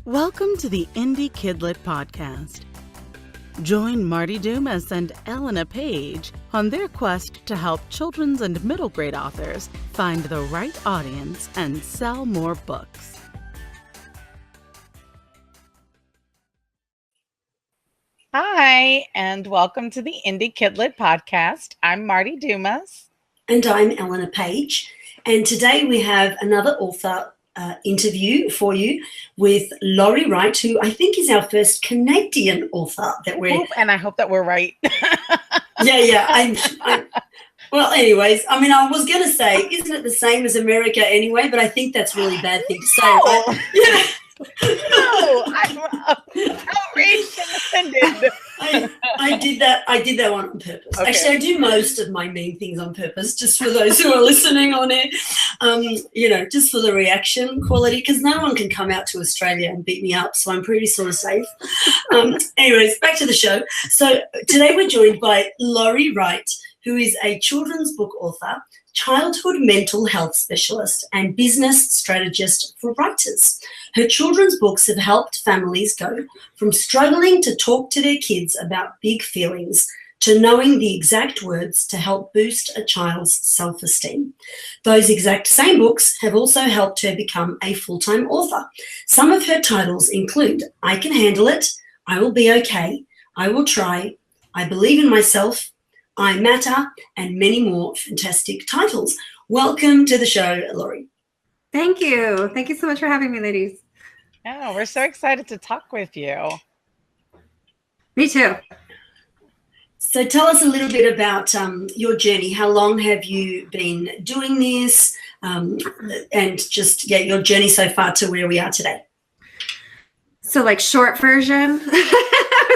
Welcome to the Indie KidLit podcast. Join Marti Dumas and Elena Page on their quest to help children's and middle grade authors find the right audience and sell more books. Hi, and welcome to the Indie KidLit podcast. I'm Marti Dumas. And I'm Elena Page. And today we have another author interview for you with Laurie Wright, who I think is our first Canadian author that we're... And I hope that we're right. Yeah. Well, anyways, I mean, I was going to say, isn't it the same as America anyway? But I think that's a really bad thing to say. No. But, yeah. No, I'm outraged and offended. I did that one on purpose. Okay. Actually, I do most of my mean things on purpose, just for those who are listening on it. Just for the reaction quality, because no one can come out to Australia and beat me up, so I'm pretty sort of safe. Anyways, back to the show. So today we're joined by Laurie Wright, who is a children's book author, childhood mental health specialist, and business strategist for writers. Her children's books have helped families go from struggling to talk to their kids about big feelings to knowing the exact words to help boost a child's self-esteem. Those exact same books have also helped her become a full-time author. Some of her titles include I Can Handle It, I Will Be Okay, I Will Try, I Believe in Myself, I Matter, and many more fantastic titles. Welcome to the show, Laurie. Thank you. Thank you so much for having me, ladies. Yeah, we're so excited to talk with you. Me too. So tell us a little bit about your journey. How long have you been doing this? And just your journey so far to where we are today. So like short version,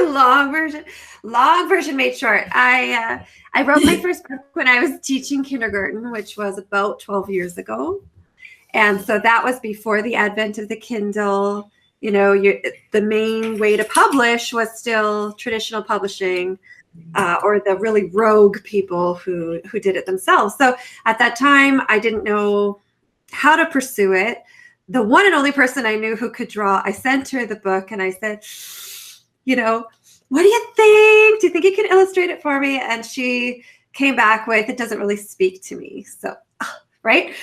long version made short. I wrote my first book when I was teaching kindergarten, which was about 12 years ago. And so that was before the advent of the Kindle. You know, the main way to publish was still traditional publishing, or the really rogue people who did it themselves. So at that time, I didn't know how to pursue it. The one and only person I knew who could draw, I sent her the book and I said, what do you think? Do you think you can illustrate it for me? And she came back with, it doesn't really speak to me. So, right?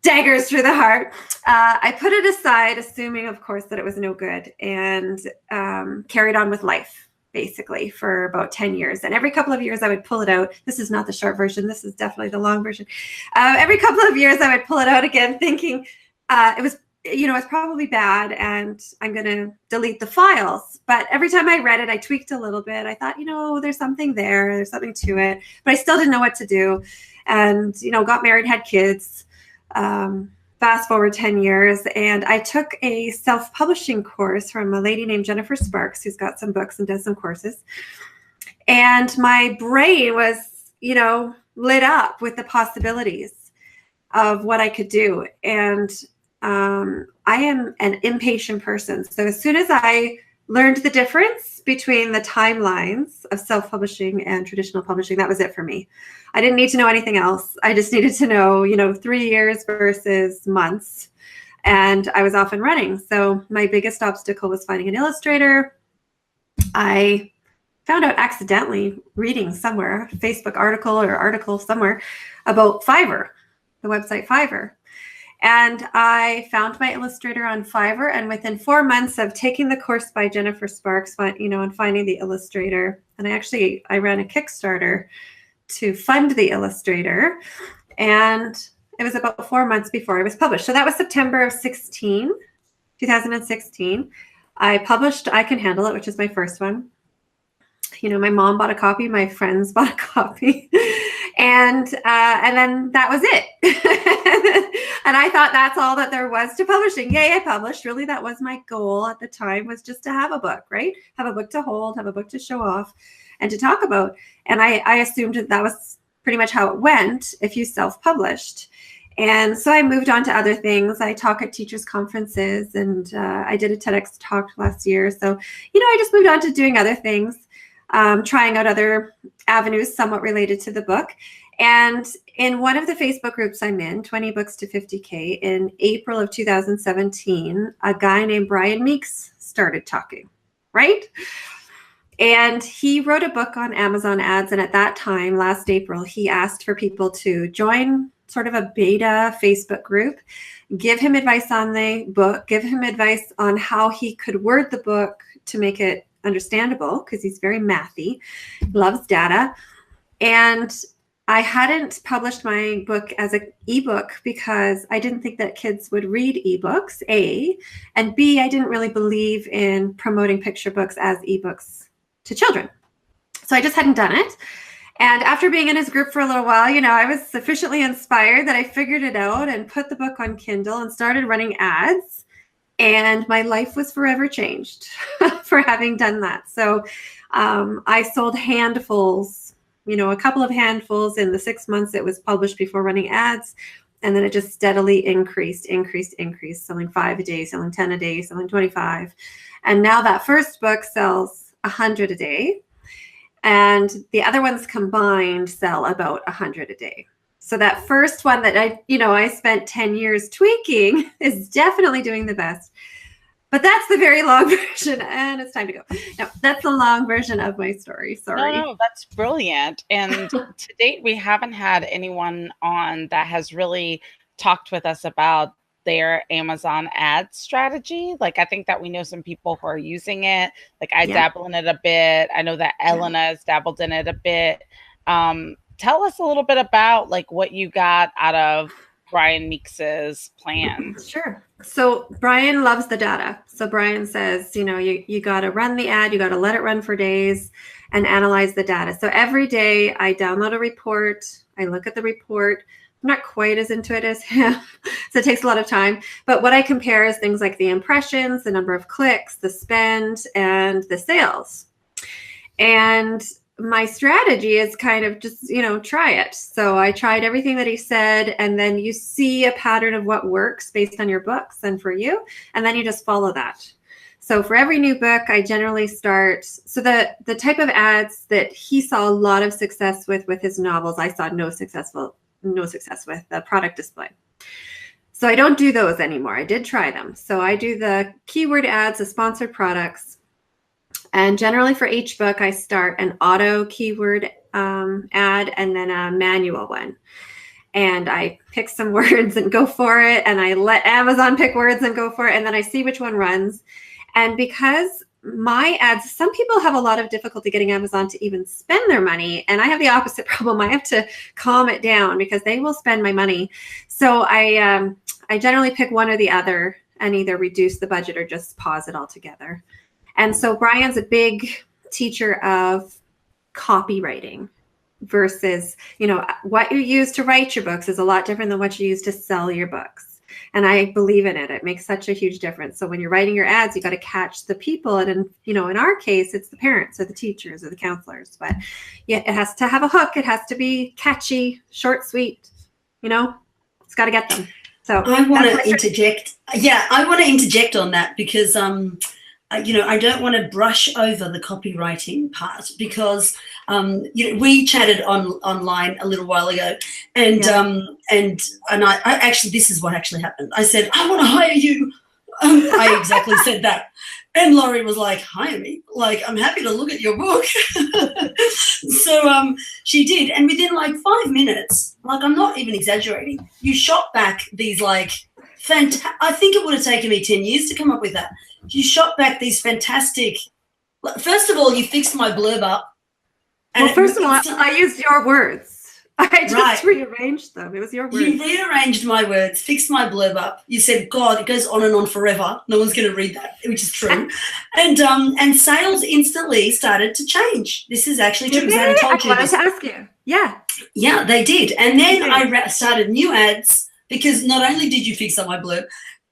Daggers through the heart. I put it aside, assuming, of course, that it was no good, and carried on with life, basically, for about 10 years. And every couple of years, I would pull it out. This is not the short version. This is definitely the long version. Every couple of years, I would pull it out again, thinking it's probably bad, and I'm going to delete the files. But every time I read it, I tweaked a little bit. I thought, there's something there. There's something to it. But I still didn't know what to do. And, got married, had kids. Fast forward 10 years, and I took a self-publishing course from a lady named Jennifer Sparks, who's got some books and does some courses. And my brain was, lit up with the possibilities of what I could do. And I am an impatient person. So as soon as I learned the difference between the timelines of self-publishing and traditional publishing, that was it for me. I didn't need to know anything else. I just needed to know, 3 years versus months. And I was off and running. So my biggest obstacle was finding an illustrator. I found out accidentally reading somewhere, a Facebook article somewhere about Fiverr, the website Fiverr. And I found my illustrator on Fiverr. And within 4 months of taking the course by Jennifer Sparks, and finding the illustrator, and I ran a Kickstarter to fund the illustrator. And it was about 4 months before I was published. So that was September of 2016. I published I Can Handle It, which is my first one. My mom bought a copy, my friends bought a copy, and then that was it. And I thought that's all that there was to publishing. Yay, I published. Really, that was my goal at the time, was just to have a book, right? Have a book to hold, have a book to show off and to talk about. And I assumed that was pretty much how it went if you self-published. And so I moved on to other things. I talk at teachers' conferences, and I did a TEDx talk last year. So, I just moved on to doing other things. Trying out other avenues somewhat related to the book. And in one of the Facebook groups I'm in, 20 Books to 50K, in April of 2017, a guy named Brian Meeks started talking, right? And he wrote a book on Amazon ads. And at that time, last April, he asked for people to join sort of a beta Facebook group, give him advice on the book, give him advice on how he could word the book to make it understandable, because he's very mathy, loves data. And I hadn't published my book as an ebook because I didn't think that kids would read ebooks, A, and B, I didn't really believe in promoting picture books as ebooks to children. So I just hadn't done it. And after being in his group for a little while, I was sufficiently inspired that I figured it out and put the book on Kindle and started running ads. And my life was forever changed for having done that. So I sold handfuls, a couple of handfuls in the 6 months it was published before running ads. And then it just steadily increased, selling 5 a day, selling 10 a day, selling 25. And now that first book sells 100 a day. And the other ones combined sell about 100 a day. So that first one that I spent 10 years tweaking is definitely doing the best. But that's the very long version, and it's time to go. No, that's the long version of my story. Sorry. No, that's brilliant. And to date, we haven't had anyone on that has really talked with us about their Amazon ad strategy. Like, I think that we know some people who are using it. Like, I dabble in it a bit. I know that Elena has dabbled in it a bit. Tell us a little bit about what you got out of Brian Meeks's plan. Sure. So Brian loves the data. So Brian says, you got to run the ad, you got to let it run for days and analyze the data. So every day I download a report, I look at the report. I'm not quite as into it as him, so it takes a lot of time. But what I compare is things like the impressions, the number of clicks, the spend, and the sales. And my strategy is kind of just, try it. So I tried everything that he said, and then you see a pattern of what works based on your books and for you, and then you just follow that. So for every new book, I generally start, so the type of ads that he saw a lot of success with his novels, I saw no success with the product display. So I don't do those anymore. I did try them. So I do the keyword ads, the sponsored products. And generally for each book, I start an auto keyword ad and then a manual one. And I pick some words and go for it. And I let Amazon pick words and go for it. And then I see which one runs. And because my ads, some people have a lot of difficulty getting Amazon to even spend their money. And I have the opposite problem. I have to calm it down because they will spend my money. So I generally pick one or the other and either reduce the budget or just pause it altogether. And so Brian's a big teacher of copywriting versus, what you use to write your books is a lot different than what you use to sell your books. And I believe in it. It makes such a huge difference. So when you're writing your ads, you got to catch the people. And in our case, it's the parents or the teachers or the counselors. But yeah, it has to have a hook. It has to be catchy, short, sweet. It's got to get them. So I want to interject. Yeah, I want to interject on that because I don't want to brush over the copywriting part because, we chatted online a little while ago, and I actually, this is what actually happened. I said, I want to hire you. I exactly said that. And Laurie was like, hire me? Like, I'm happy to look at your book. So she did. And within 5 minutes, I'm not even exaggerating, you shot back these I think it would have taken me 10 years to come up with that. You shot back these fantastic. First of all, you fixed my blurb up. Well, first of all, I used your words. I just rearranged them. It was your words. You rearranged my words, fixed my blurb up. You said, God, it goes on and on forever. No one's going to read that, which is true. And sales instantly started to change. This is actually true. I wanted to ask you. Yeah. Yeah, they did. And then I started new ads because not only did you fix up my blurb,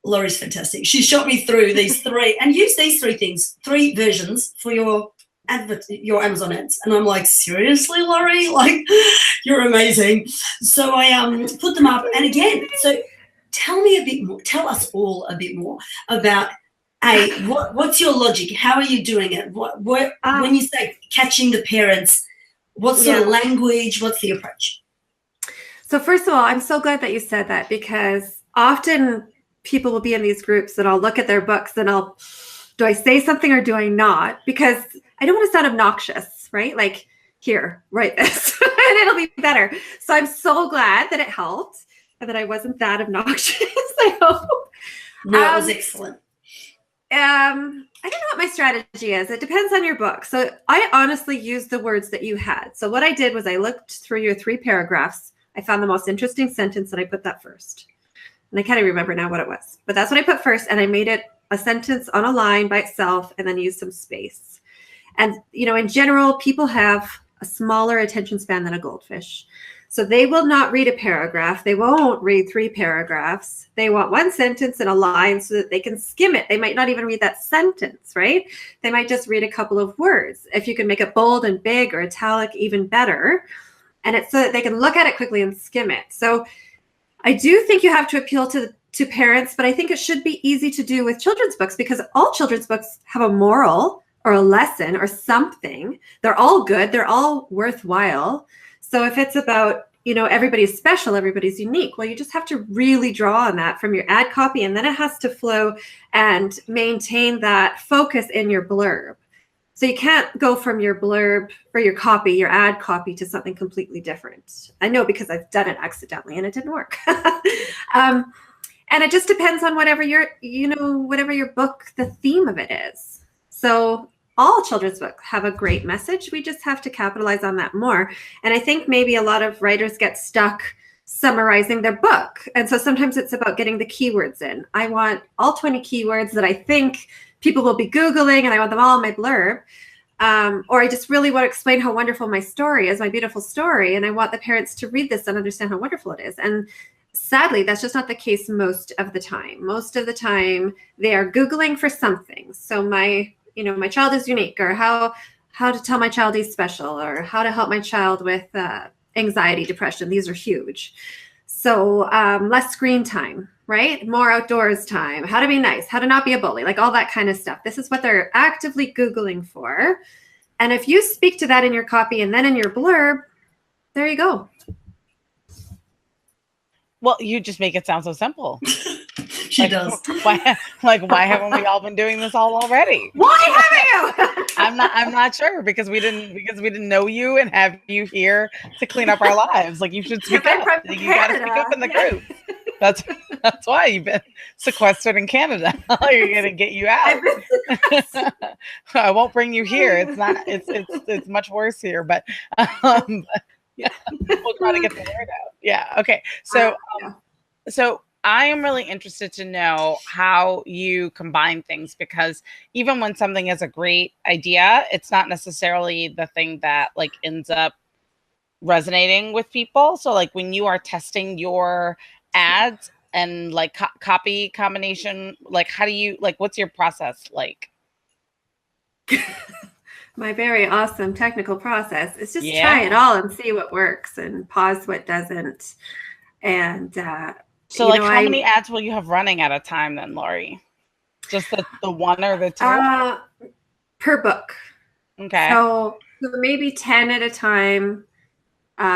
Laurie's fantastic. She shot me through these three and used these three versions for your Amazon ads. And I'm like, seriously, Laurie? You're amazing. So I put them up. And again, so tell us all a bit more about what's your logic? How are you doing it? When you say catching the parents, what sort of language, what's the approach? So first of all, I'm so glad that you said that, because often people will be in these groups and I'll look at their books and do I say something or do I not? Because I don't want to sound obnoxious, right? Like, here, write this and it'll be better. So I'm so glad that it helped and that I wasn't that obnoxious. I hope. No, it was excellent. I don't know what my strategy is. It depends on your book. So I honestly used the words that you had. So what I did was I looked through your 3 paragraphs. I found the most interesting sentence and I put that first. And I can't even remember now what it was, but that's what I put first. And I made it a sentence on a line by itself and then used some space. And, in general, people have a smaller attention span than a goldfish. So they will not read a paragraph. They won't read 3 paragraphs. They want 1 sentence and a line so that they can skim it. They might not even read that sentence, right? They might just read a couple of words. If you can make it bold and big or italic, even better. And it's so that they can look at it quickly and skim it. So I do think you have to appeal to parents, but I think it should be easy to do with children's books, because all children's books have a moral or a lesson or something. They're all good. They're all worthwhile. So if it's about, everybody's special, everybody's unique, well, you just have to really draw on that from your ad copy, and then it has to flow and maintain that focus in your blurb. So you can't go from your blurb or your ad copy to something completely different. I know, because I've done it accidentally and it didn't work. And it just depends on whatever your book, the theme of it is. So all children's books have a great message. We just have to capitalize on that more. And I think maybe a lot of writers get stuck summarizing their book. And so sometimes it's about getting the keywords in. I want all 20 keywords that I think people will be Googling, and I want them all in my blurb. Or I just really want to explain how wonderful my story is, my beautiful story. And I want the parents to read this and understand how wonderful it is. And sadly, that's just not the case most of the time. Most of the time, they are Googling for something. So my child is unique, or how to tell my child he's special, or how to help my child with anxiety, depression. These are huge. So less screen time, right? More outdoors time, how to be nice, how to not be a bully, like all that kind of stuff. This is what they're actively Googling for. And if you speak to that in your copy and then in your blurb, there you go. Well, you just make it sound so simple. She does. Why haven't we all been doing this already? Why haven't you? I'm not sure, because we didn't know you and have you here to clean up our lives. Like, you should speak up. You got to speak up in the group. That's why you've been sequestered in Canada. You're gonna get you out. I won't bring you here. It's not. It's much worse here. But yeah, we'll try to get the word out. Yeah. Okay. So I am really interested to know how you combine things, because even when something is a great idea, it's not necessarily the thing that like ends up resonating with people. So like when you are testing your ads and like copy combination, like how do you, like, what's your process like? My very awesome technical process is just try it all and see what works and pause what doesn't. And so like how many ads will you have running at a time then, Laurie? Just the 1 or the 2? Per book. Okay. So maybe 10 at a time,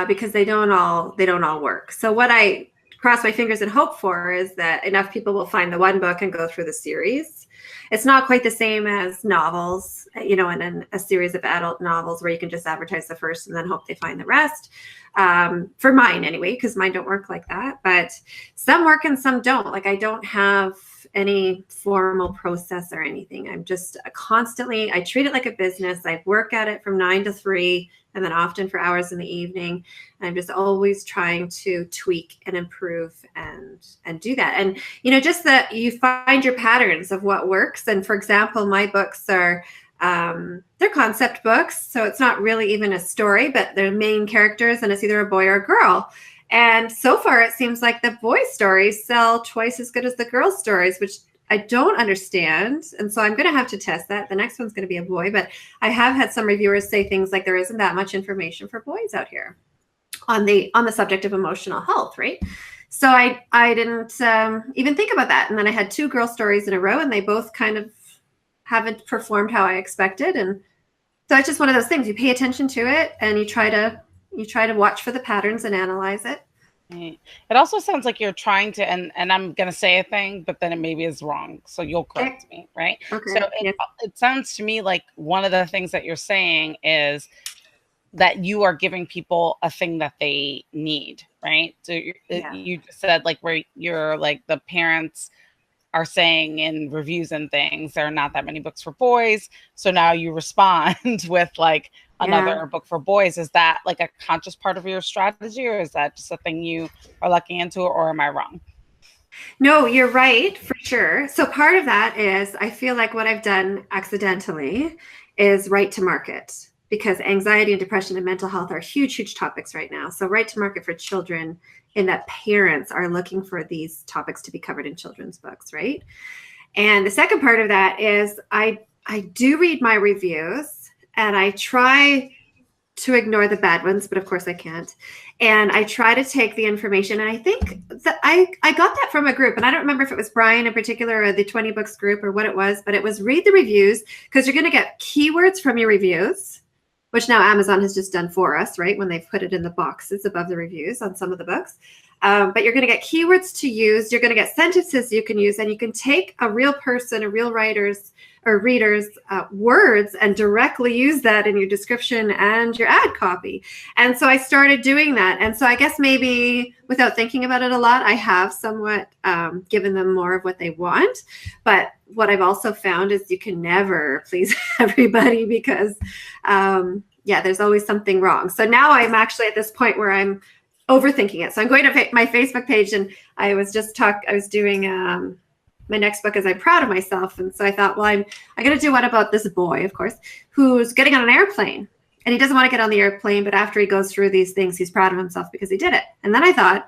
because they don't all work. So what I cross my fingers and hope for is that enough people will find the 1 book and go through the series. It's not quite the same as novels, and then a series of adult novels where you can just advertise the first and then hope they find the rest. For mine anyway, because mine don't work like that, but some work and some don't. Like I don't have any formal process or anything. I'm just constantly, I treat it like a business. I work at it from 9 to 3 and then often for hours in the evening. And I'm just always trying to tweak and improve and do that. And, just that you find your patterns of what works. And for example, my books are, they're concept books. So it's not really even a story, but they're main characters and it's either a boy or a girl. And so far, it seems like the boy stories sell twice as good as the girl stories, which I don't understand. And so I'm going to have to test that. The next one's going to be a boy, but I have had some reviewers say things like there isn't that much information for boys out here on the subject of emotional health, right? So I didn't even think about that. And then I had 2 girl stories in a row and they both kind of haven't performed how I expected. And so it's just one of those things. You pay attention to it and you try to watch for the patterns and analyze it. Right. It also sounds like you're trying to, and I'm going to say a thing, but then it maybe is wrong. So you'll correct me, right? So Okay. Yes. it sounds to me like one of the things that you're saying is that you are giving people a thing that they need, right? So Yeah. you said like where you're like the parents are saying in reviews and things, there are not that many books for boys. So now you respond with like another book for boys. Is that like a conscious part of your strategy, or is that just a thing you are looking into, or am I wrong? No, you're right, for sure. So part of that is I feel like what I've done accidentally is right to market, because anxiety and depression and mental health are huge, huge topics right now. So right to market for children, in that parents are looking for these topics to be covered in children's books, right? And the second part of that is I do read my reviews, and I try to ignore the bad ones, but of course I can't. And I try to take the information. And I think that I got that from a group. And I don't remember if it was Brian in particular or the 20 books group or what it was, but it was read the reviews, because you're going to get keywords from your reviews, which now Amazon has just done for us, right? When they've put it in the boxes above the reviews on some of the books. But you're going to get keywords to use. You're going to get sentences you can use, and you can take a real person, a real writer's or readers' words and directly use that in your description and your ad copy. And so I started doing that. And so I guess maybe without thinking about it a lot, I have somewhat given them more of what they want. But what I've also found is you can never please everybody, because there's always something wrong. So now I'm actually at this point where I'm overthinking it. So I'm going to my Facebook page, and I was doing my next book is I'm Proud of Myself. And so I thought, well, I'm going to do one about this boy, of course, who's getting on an airplane, and he doesn't want to get on the airplane. But after he goes through these things, he's proud of himself because he did it. And then I thought,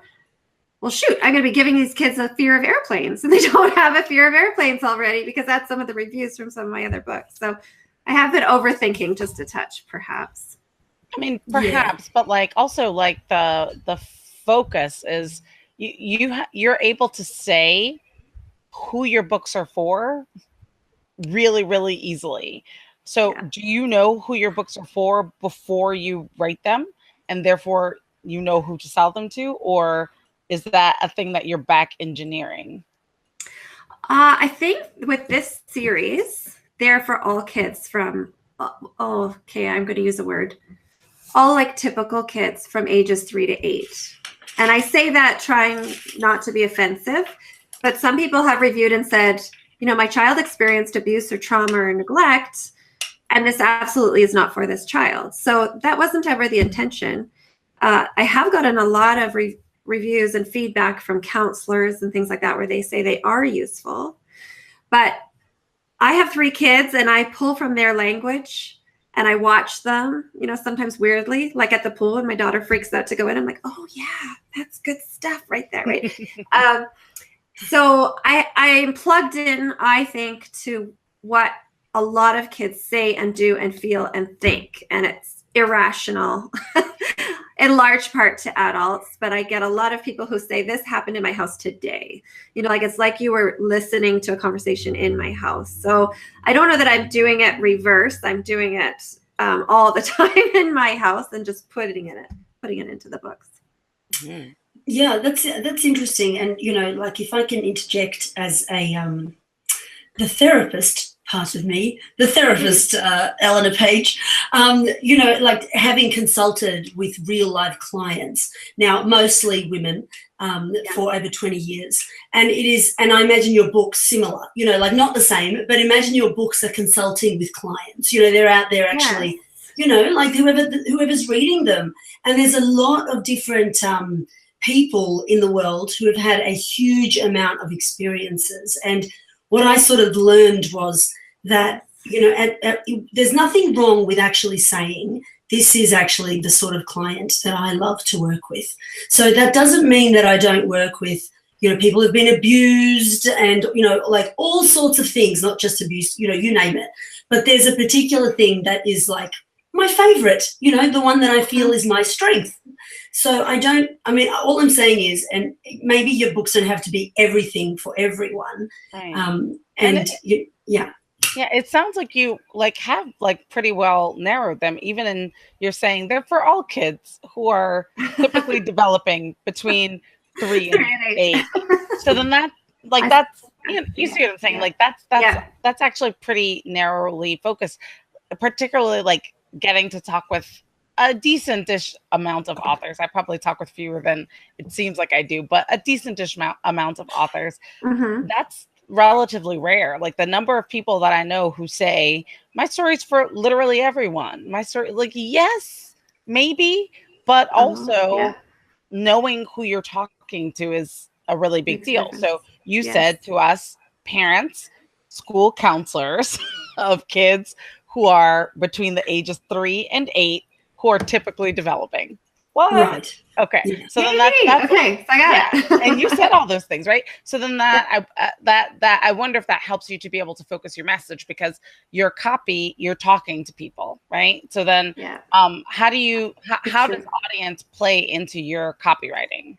well, shoot, I'm going to be giving these kids a fear of airplanes, and they don't have a fear of airplanes already, because that's some of the reviews from some of my other books. So I have been overthinking just a touch, perhaps. I mean, perhaps, but like also like the focus is you're able to say who your books are for really, really easily. So do you know who your books are for before you write them, and therefore you know who to sell them to? Or is that a thing that you're back engineering? I think with this series, they're for all kids from, I'm going to use a word, all like typical kids from ages 3 to 8. And I say that trying not to be offensive, but some people have reviewed and said, my child experienced abuse or trauma or neglect, and this absolutely is not for this child. So that wasn't ever the intention. I have gotten a lot of reviews and feedback from counselors and things like that, where they say they are useful. But I have 3 kids, and I pull from their language, and I watch them, sometimes weirdly, like at the pool, and my daughter freaks out to go in. I'm like, oh yeah, that's good stuff right there, right? So I'm plugged in, I think, to what a lot of kids say and do and feel and think. And it's irrational in large part to adults. But I get a lot of people who say, this happened in my house today. Like it's like you were listening to a conversation in my house. So I don't know that I'm doing it reverse. I'm doing it all the time in my house and just putting it into the books. Mm-hmm. Yeah, that's interesting. And, like if I can interject as the therapist part of me, the therapist, Elena Page, like having consulted with real life clients, now mostly women, for over 20 years. And and I imagine your books similar, like not the same, but imagine your books are consulting with clients, they're out there actually, like whoever's reading them. And there's a lot of different people in the world who have had a huge amount of experiences. And what I sort of learned was that, there's nothing wrong with actually saying, this is actually the sort of client that I love to work with. So that doesn't mean that I don't work with, people who've been abused and, like all sorts of things, not just abuse, you name it. But there's a particular thing that is like my favorite, the one that I feel is my strength. So all I'm saying is, and maybe your books don't have to be everything for everyone. Right. Yeah. Yeah, it sounds like you have pretty well narrowed them. Even in you're saying they're for all kids who are typically developing between 3 and 8. So then that that's you see what I'm saying? Yeah. That's actually pretty narrowly focused, particularly getting to talk with a decentish amount of authors. I probably talk with fewer than it seems like I do, but a decentish amount of authors. That's relatively rare. Like the number of people that I know who say my story's for literally everyone. My story, yes, maybe, but also knowing who you're talking to is a really big deal. So you said to us, parents, school counselors of kids who are between the ages 3 and 8 who are typically developing. What? Right. Okay. Yeah. So then that's okay. So I got it. And you said all those things, right? So then that I wonder if that helps you to be able to focus your message, because your copy, you're talking to people, right? So then, how does audience play into your copywriting?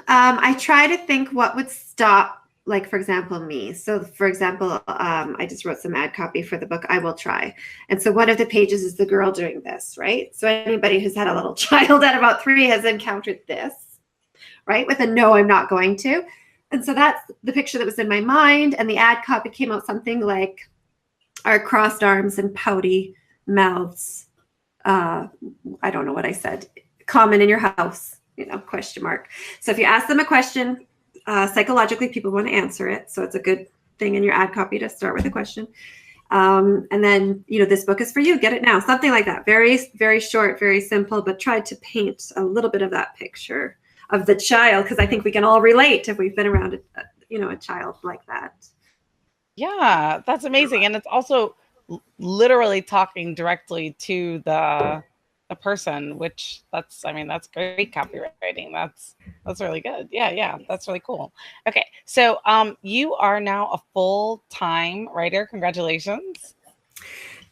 I try to think what would stop, like, for example, me. So, for example, I just wrote some ad copy for the book, I Will Try. And so one of the pages is the girl doing this, right? So anybody who's had a little child at about 3 has encountered this, right? With a no, I'm not going to. And so that's the picture that was in my mind. And the ad copy came out something like our crossed arms and pouty mouths. I don't know what I said. Common in your house, question mark. So if you ask them a question, psychologically, people want to answer it. So it's a good thing in your ad copy to start with a question. And then, this book is for you. Get it now. Something like that. Very, very short, very simple, but tried to paint a little bit of that picture of the child, because I think we can all relate if we've been around a child like that. Yeah, that's amazing. And it's also literally talking directly to the person, which that's great copywriting. That's really good. Yeah, that's really cool. Okay, so you are now a full-time writer. Congratulations.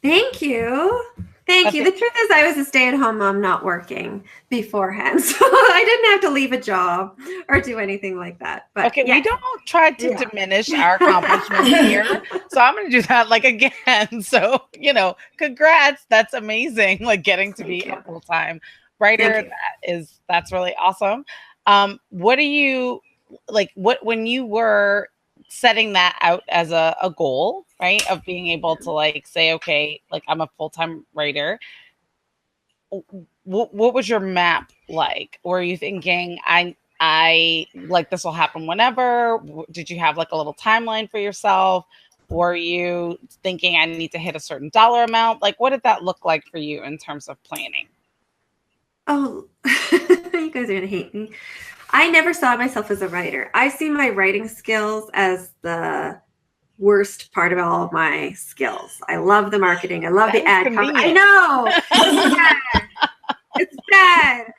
Thank you. The truth is, I was a stay-at-home mom, not working beforehand, so I didn't have to leave a job or do anything like that. But okay, we don't try to diminish our accomplishments here, so I'm going to do that again. So congrats, that's amazing. Getting to be a full-time writer, that's really awesome. What do you when you were setting that out as a goal, right, of being able to say, okay, I'm a full-time writer, what was your map like? Were you thinking I this will happen whenever? Did you have a little timeline for yourself? Were you thinking I need to hit a certain dollar amount? What did that look like for you in terms of planning? Oh, you guys are gonna hate me. I never saw myself as a writer. I see my writing skills as the worst part of all of my skills. I love the marketing. I love the ad copy. I know. It's bad.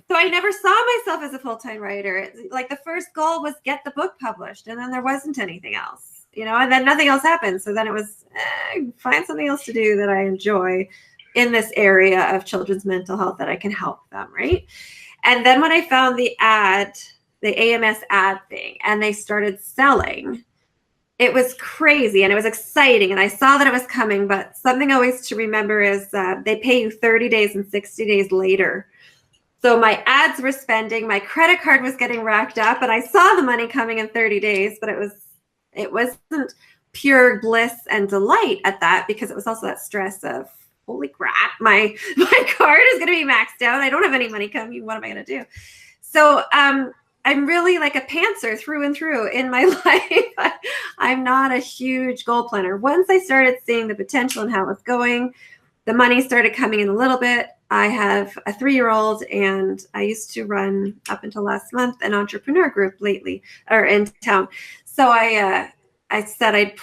So I never saw myself as a full-time writer. The first goal was get the book published, and then there wasn't anything else, and then nothing else happened. So then it was find something else to do that I enjoy in this area of children's mental health that I can help them, right? And then when I found the AMS ad thing, and they started selling, it was crazy and it was exciting. And I saw that it was coming, but something always to remember is they pay you 30 days and 60 days later. So my ads were spending, my credit card was getting racked up, and I saw the money coming in 30 days, but it wasn't pure bliss and delight at that, because it was also that stress of, holy crap, my card is going to be maxed out. I don't have any money coming. What am I going to do? So I'm really a pantser through and through in my life. I'm not a huge goal planner. Once I started seeing the potential and how it was going, the money started coming in a little bit. I have a 3-year-old, and I used to run, up until last month, an entrepreneur group in town. So I said I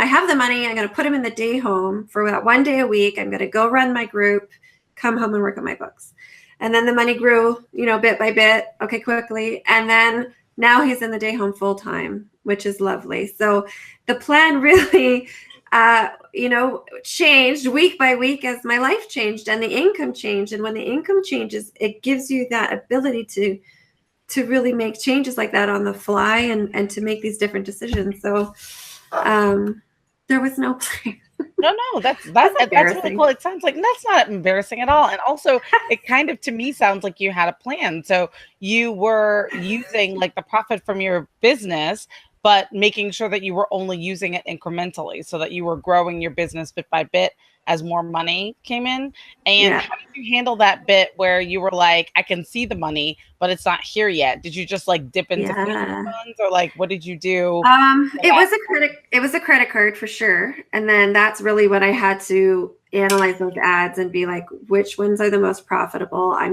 have the money, I'm going to put him in the day home for about 1 day a week. I'm going to go run my group, come home and work on my books. And then the money grew, bit by bit, quickly. And then now he's in the day home full time, which is lovely. So the plan really, changed week by week as my life changed and the income changed. And when the income changes, it gives you that ability to really make changes like that on the fly and to make these different decisions. So There was no plan. No, that's really cool. It sounds like that's not embarrassing at all. And also it kind of, to me, sounds like you had a plan. So you were using like the profit from your business, but making sure that you were only using it incrementally so that you were growing your business bit by bit as more money came in. And how did you handle that bit where you were like, I can see the money, but it's not here yet? Did you just like dip into funds, or like, what did you do? It was a credit card for sure. And then that's really when I had to analyze those ads and be like, which ones are the most profitable? I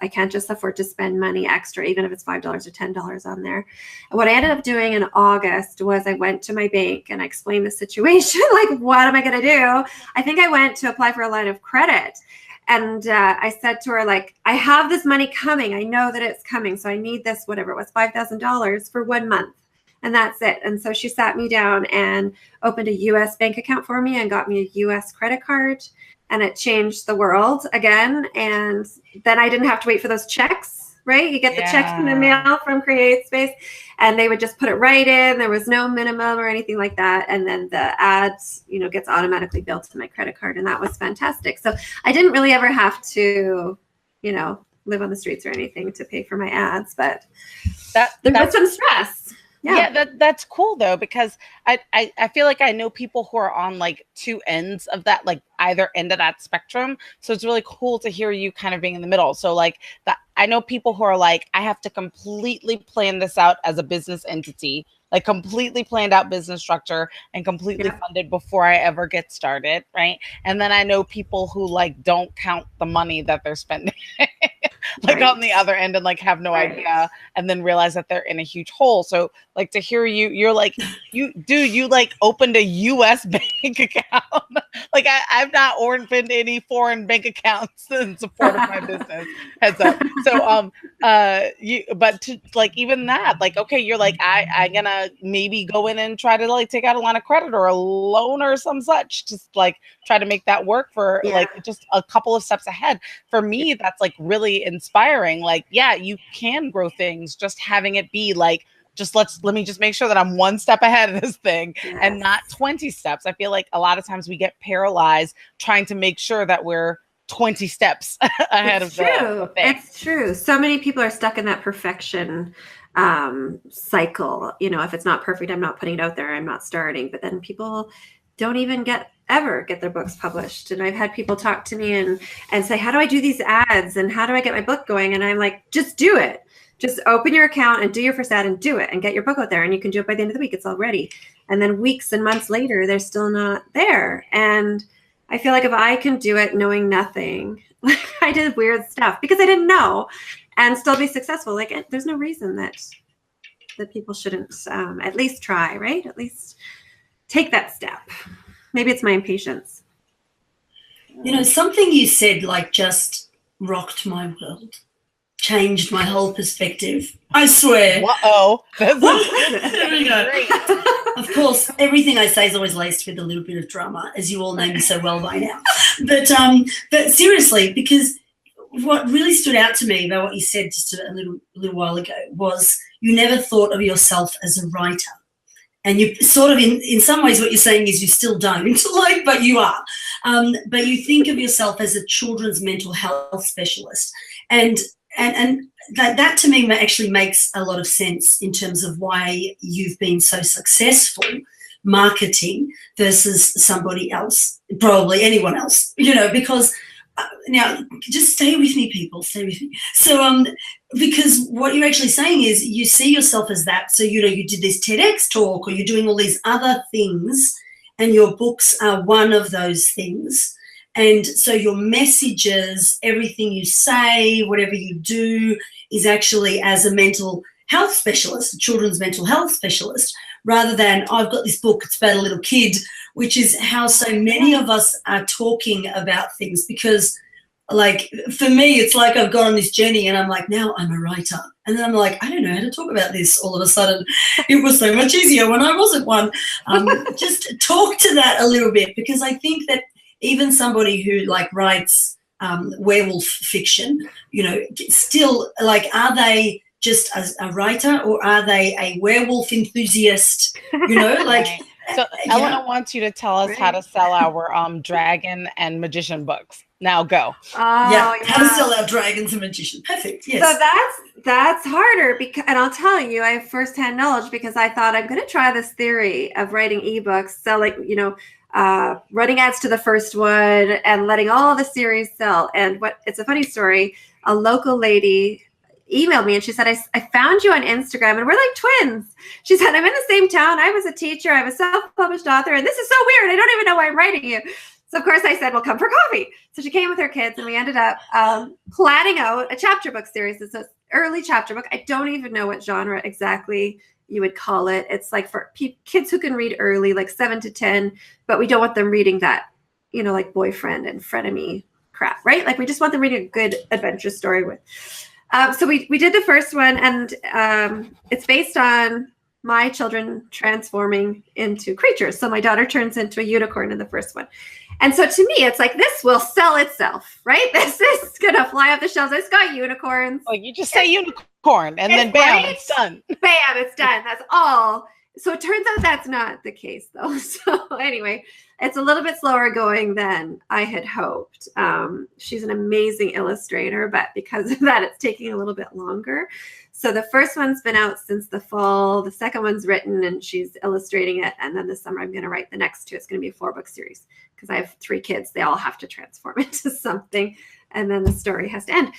can't just afford to spend money extra, even if it's $5 or $10 on there. And what I ended up doing in August was I went to my bank and I explained the situation. Like, what am I going to do? I think I went to apply for a line of credit. And I said to her, like, I have this money coming. I know that it's coming. So I need this, whatever it was, $5,000 for 1 month. And that's it. And so she sat me down and opened a US bank account for me and got me a US credit card. And it changed the world again. And then I didn't have to wait for those checks, right? You get the checks in the mail from CreateSpace and they would just put it right in. There was no minimum or anything like that. And then the ads, gets automatically billed to my credit card. And that was fantastic. So I didn't really ever have to, live on the streets or anything to pay for my ads, but there was some stress. Yeah, that's cool though, because I feel like I know people who are on like two ends of that, like either end of that spectrum. So it's really cool to hear you kind of being in the middle. So like I know people who are like, I have to completely plan this out as a business entity, like completely planned out business structure and completely funded before I ever get started, right? And then I know people who like don't count the money that they're spending. Like on the other end and like have no idea and then realize that they're in a huge hole. So like to hear you're like, you like opened a US bank account. Like I've not opened any foreign bank accounts in support of my business. Heads up. So but to like even that, like, okay, you're like, I'm gonna maybe go in and try to like take out a line of credit or a loan or some such, just like try to make that work for like just a couple of steps ahead. For me, that's like really inspiring. Like, yeah, you can grow things, just having it be like, just let me just make sure that I'm one step ahead of this thing and not 20 steps. I feel like a lot of times we get paralyzed trying to make sure that we're 20 steps ahead of the thing. It's true. So many people are stuck in that perfection cycle. If it's not perfect, I'm not putting it out there. I'm not starting. But then people don't even ever get their books published. And I've had people talk to me and say, how do I do these ads? And how do I get my book going? And I'm like, just do it. Just open your account and do your first ad and do it and get your book out there. And you can do it by the end of the week. It's all ready. And then weeks and months later, they're still not there. And I feel like if I can do it knowing nothing, like I did weird stuff because I didn't know and still be successful. Like there's no reason that people shouldn't at least try, right? At least take that step. Maybe it's my impatience. Something you said like just rocked my world, changed my whole perspective. I swear. Uh-oh. There we go. Of course, everything I say is always laced with a little bit of drama, as you all know me so well by now. But seriously, because what really stood out to me about what you said just a little while ago was you never thought of yourself as a writer. And you sort of, in some ways, what you're saying is you still don't, but you are. But you think of yourself as a children's mental health specialist. And that to me actually makes a lot of sense in terms of why you've been so successful marketing versus somebody else, probably anyone else, because now just stay with me, people, stay with me. So because what you're actually saying is you see yourself as that. So, you did this TEDx talk or you're doing all these other things and your books are one of those things. And so your messages, everything you say, whatever you do is actually as a mental health specialist, a children's mental health specialist, rather than I've got this book, it's about a little kid, which is how so many of us are talking about things. Because like for me, it's like I've gone on this journey and I'm like, now I'm a writer. And then I'm like, I don't know how to talk about this all of a sudden. It was so much easier when I wasn't one. Just talk to that a little bit, because I think that even somebody who like writes werewolf fiction, still like, are they just a writer or are they a werewolf enthusiast? So Elena wants you to tell us how to sell our dragon and magician books. Now go. How to sell our dragons and magician. Perfect. Yes. So that's harder because, and I'll tell you, I have firsthand knowledge because I thought I'm going to try this theory of writing ebooks, selling, running ads to the first one and letting all the series sell. And it's a funny story. A local lady emailed me and she said, I found you on Instagram and we're like twins. She said, I'm in the same town. I was a teacher. I'm a self-published author. And this is so weird. I don't even know why I'm writing you. So of course I said, well, come for coffee. So she came with her kids and we ended up planning out a chapter book series. It's an early chapter book. I don't even know what genre exactly you would call it. It's like for kids who can read early, like 7 to 10, but we don't want them reading that, like boyfriend and frenemy crap, right? Like we just want them reading a good adventure story with. So we did the first one, and it's based on my children transforming into creatures. So my daughter turns into a unicorn in the first one. And so to me, it's like, this will sell itself, right? This is going to fly off the shelves. It's got unicorns. Well, you just say unicorn, and then bam, it's done. Bam, it's done. That's all. So it turns out that's not the case, though. So anyway, it's a little bit slower going than I had hoped. She's an amazing illustrator, but because of that, it's taking a little bit longer. So the first one's been out since the fall. The second one's written and she's illustrating it. And then this summer, I'm going to write the next two. It's going to be a 4-book series because I have 3 kids. They all have to transform into something. And then the story has to end.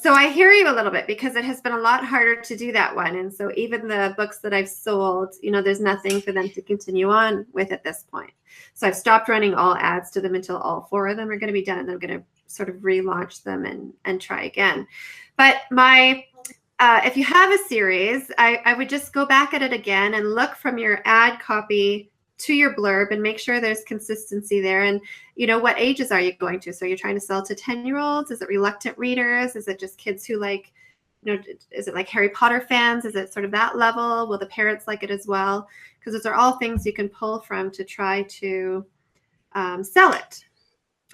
So I hear you a little bit because it has been a lot harder to do that one. And so even the books that I've sold, there's nothing for them to continue on with at this point. So I've stopped running all ads to them until all 4 of them are going to be done. And I'm going to sort of relaunch them and try again. But if you have a series, I would just go back at it again and look from your ad copy to your blurb and make sure there's consistency there. And, what ages are you going to? So you're trying to sell to 10-year-olds? Is it reluctant readers? Is it just kids who like, is it like Harry Potter fans? Is it sort of that level? Will the parents like it as well? Because those are all things you can pull from to try to sell it.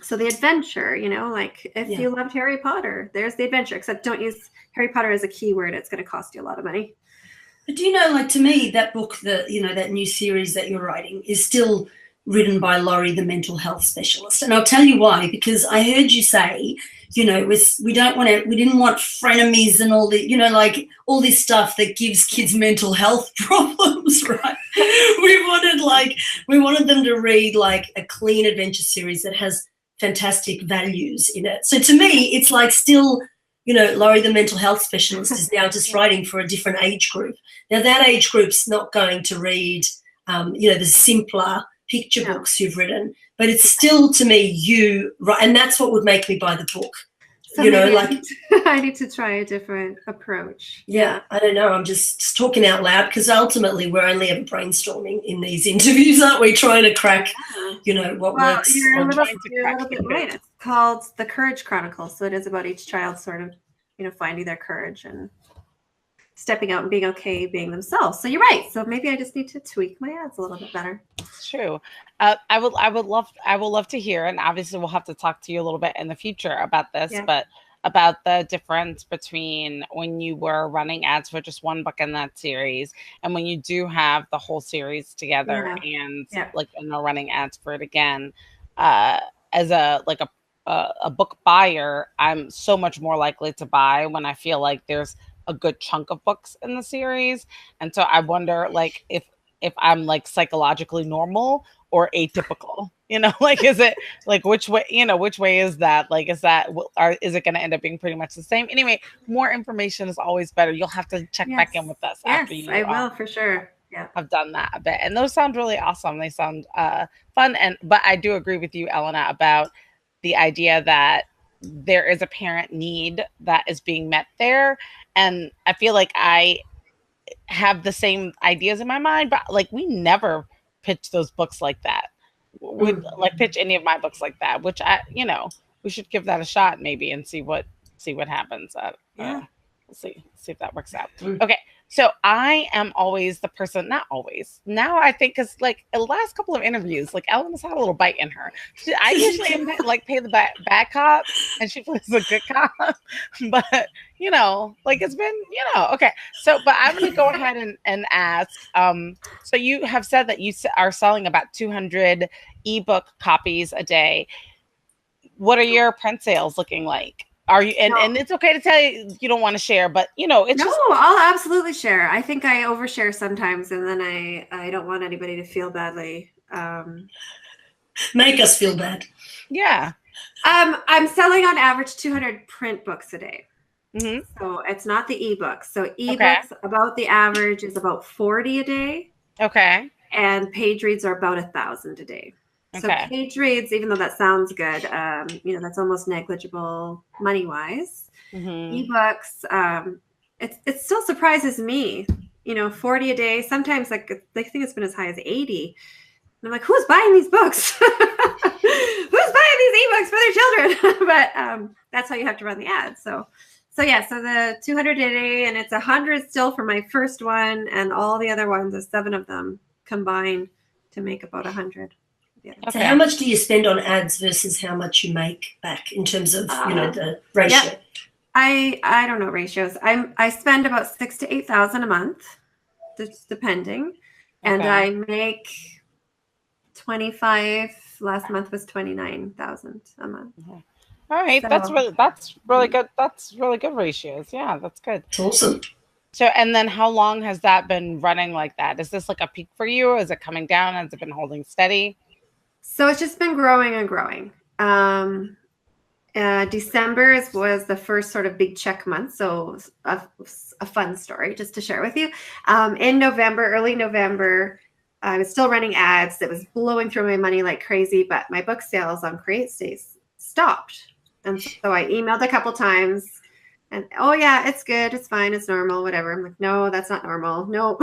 So the adventure, like if you loved Harry Potter, there's the adventure, except don't use Harry Potter as a keyword. It's going to cost you a lot of money. But to me, that book, that new series that you're writing is still written by Laurie, the mental health specialist. And I'll tell you why, because I heard you say, we didn't want frenemies and all the, all this stuff that gives kids mental health problems, right? We wanted them to read like a clean adventure series that has fantastic values in it. So to me, it's like still, Laurie, the mental health specialist, is now just writing for a different age group. Now that age group's not going to read, the simpler picture books you've written, but it's still, to me, and that's what would make me buy the book. So I need to try a different approach. Yeah, I don't know. I'm just talking out loud because ultimately we're only ever brainstorming in these interviews, aren't we? Trying to crack, what works. You're a little bit right. It's called the Courage Chronicle. So it is about each child sort of, finding their courage and stepping out and being okay being themselves. So you're right. So maybe I just need to tweak my ads a little bit better. It's true. I would love to hear, and obviously we'll have to talk to you a little bit in the future about this, but about the difference between when you were running ads for just one book in that series and when you do have the whole series together and running ads for it again. As a book buyer, I'm so much more likely to buy when I feel like there's a good chunk of books in the series. And so I wonder if I'm psychologically normal or atypical, is it which way is that? Is it going to end up being pretty much the same? Anyway, more information is always better. You'll have to check back in with us after you. I will for sure. Yeah, I've done that a bit. And those sound really awesome. They sound fun. But I do agree with you, Elena, about the idea that there is a parent need that is being met there. And I feel like I have the same ideas in my mind, but we never pitch those books like that. Would pitch any of my books like that, which we should give that a shot maybe and see what happens. We'll see if that works out. Okay. So I am always the person, not always. Now I think, because like the last couple of interviews, like Elena's had a little bite in her. I usually am like play the bad cop, and she plays the good cop. But you know, like it's been, okay. So, but I'm going to go ahead and ask. So you have said that you are selling about 200 ebook copies a day. What are your print sales looking like? Are you, and it's okay to tell you don't want to share, but it's no, I'll absolutely share. I think I overshare sometimes, and then I don't want anybody to feel badly. Make us feel bad. Yeah. I'm selling on average 200 print books a day. Mm-hmm. So it's not the ebooks. So ebooks, about the average is about 40 a day. Okay. And page reads are about 1,000 a day. So page reads, even though that sounds good, that's almost negligible money-wise. Mm-hmm. Ebooks, it still surprises me. 40 a day. Sometimes like I think it's been as high as 80. And I'm like, who's buying these books? Who's buying these ebooks for their children? But that's how you have to run the ads. So the 200 a day, and it's 100 still for my first one, and all the other ones, there's 7 of them combined to make about 100. Yeah. So how much do you spend on ads versus how much you make back in terms of the ratio? Yeah. I don't know ratios. I spend about 6,000 to 8,000 a month, just depending, and I make 25. Last month was 29,000 a month. All right, so, that's really good. That's really good ratios. Yeah, that's good. Awesome. So, and then how long has that been running like that? Is this like a peak for you, or is it coming down? Has it been holding steady? So it's just been growing and growing. December was the first sort of big check month. So a fun story just to share with you. In November, early November, I was still running ads. It was blowing through my money like crazy, but my book sales on Create Stays stopped. And so I emailed a couple times and, oh yeah, it's good. It's fine. It's normal, whatever. I'm like, no, that's not normal. No.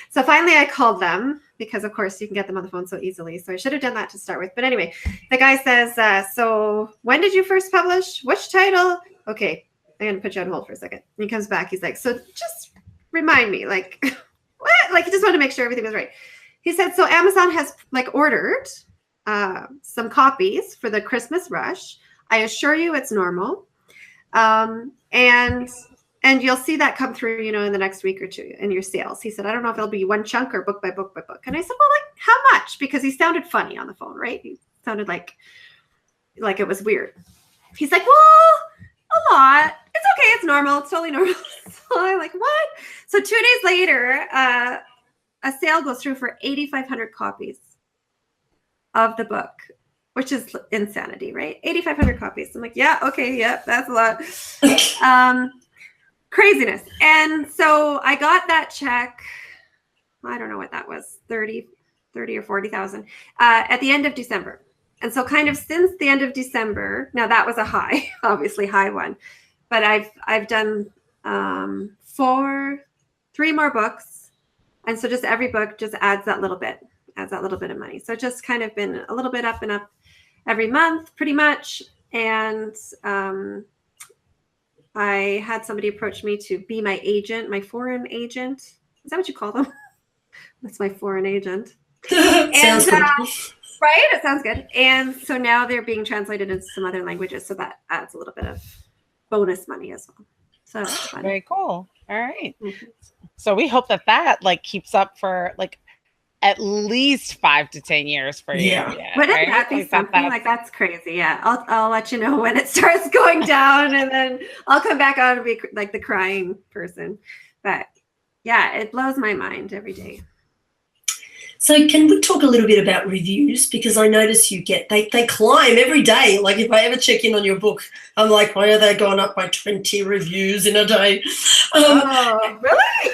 So finally I called them because of course you can get them on the phone so easily. So I should have done that to start with. But anyway, the guy says, so when did you first publish? Which title? Okay. I'm going to put you on hold for a second. And he comes back. He's like, so just remind me, like, what? Like, he just wanted to make sure everything was right. He said, so Amazon has like ordered some copies for the Christmas rush. I assure you it's normal. And you'll see that come through, in the next week or two in your sales. He said, I don't know if it'll be one chunk or book by book by book. And I said, well, like how much? Because he sounded funny on the phone, right? He sounded like it was weird. He's like, well, a lot. It's okay. It's normal. It's totally normal. So I'm like, what? So 2 days later, a sale goes through for 8,500 copies of the book, which is insanity, right? 8,500 copies. I'm like, yeah, okay, yeah, that's a lot. Craziness. And so I got that check. I don't know what that was, 30 or 40,000 at the end of December. And so kind of since the end of December, now that was a high, obviously high one, but I've done 3 more books. And so just every book just adds that little bit of money. So just kind of been a little bit up and up every month, pretty much. And I had somebody approach me to be my agent, my foreign agent. Is that what you call them? That's my foreign agent. Sounds good. Right? It sounds good. And so now they're being translated into some other languages. So that adds a little bit of bonus money as well. So that's fun. Very cool. All right. Mm-hmm. So we hope that like keeps up for like at least 5 to 10 years for you. Yeah. Wouldn't that be something? Like that's crazy. Yeah. I'll let you know when it starts going down, and then I'll come back out and be like the crying person. But yeah, it blows my mind every day. So can we talk a little bit about reviews? Because I notice you get, they climb every day. Like if I ever check in on your book, I'm like, why are they going up by 20 reviews in a day? Oh, really?